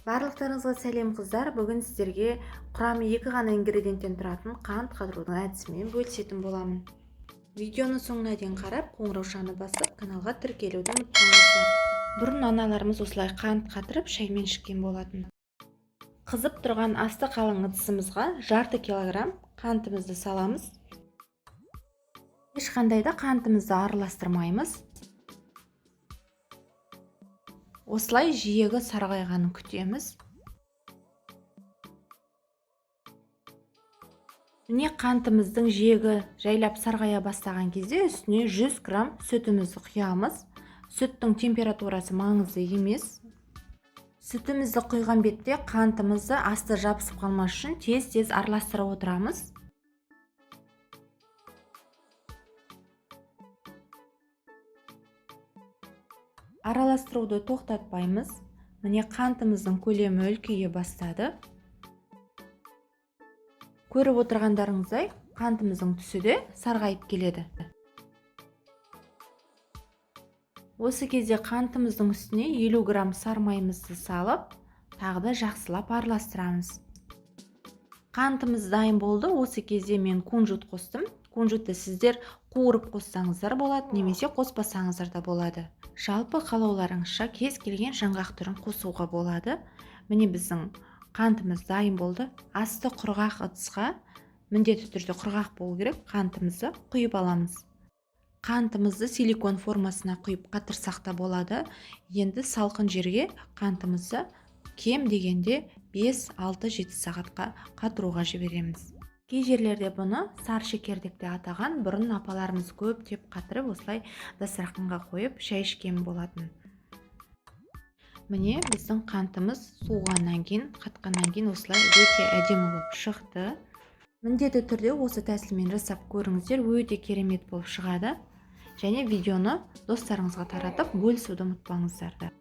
Барлықтарыңызға сәлем қыздар. Бүгін сіздерге құрамы 2 ғана ингредиенттен тұратын қант қатырудың әдісімен бөлісетін боламын. Видеоны соңына дейін қарап, қоңыраушаны басып, каналға тіркелуді ұмытпаңыздар. Бұрын аналарымыз осылай қант қатырып шаймен ішкен болатын. Қызып тұрған асты қалың ыдысымызға жарты килограмм қантымызды саламыз. Ешқандай да қантымызды араластырмаймыз. Осылай жиегі сарғайғанын күтеміз. Міне қантымыздың жиегі жайлап сарғая бастаған кезде үстіне 100 грамм сүтімізді құямыз. Сүттің температурасы маңызды емес. Сүтімізді құйған бетте қантымызды асты жабысып қалмас үшін тез-тез араластырып отырамыз. Араластыруды тоқтатпаймыз. Міне қантымыздың көлемі үлкейе бастады. Көріп отырғандарыңыздай, қантымыздың түсі де сарғайып келеді. Осы кезде қантымыздың үстіне 50 грамм сармайымызды салып, тағы да жақсылап араластырамыз. Қантымыз дайын болды. Осы кезде мен кунжут қостым. Кунжутты сіздер қуырып қоссаңыздар болады, немесе қоспасаңыздар да болады. Жалпы қалауларыңызша кез келген жаңғақ түрін қосуға болады. Міне біздің қантымыз дайын болды. Асты құрғақ ыдысқа, міндетті түрде құрғақ болу керек, қантымызды құйып аламыз. Қантымызды силикон формасына құйып қатырсақ та болады. Енді салқын жерге қантымызды кем дегенде 5-6-7 сағатқа қатыруға жібереміз. Кей жерлерде бұны сары шекердек те атаған, бұрын апаларымыз көптеп қатырып осылай дастарханға қойып шай ішкен болатын. Міне біздің қантымыз суығаннан кейін, қатқаннан кейін осылай өте әдемі болып шықты. Міндетті түрде осы тәсілмен жасап көріңіздер, өте керемет болып шығады. Және видеоны достарыңызға таратып бөлісуді ұмытпаңыздар.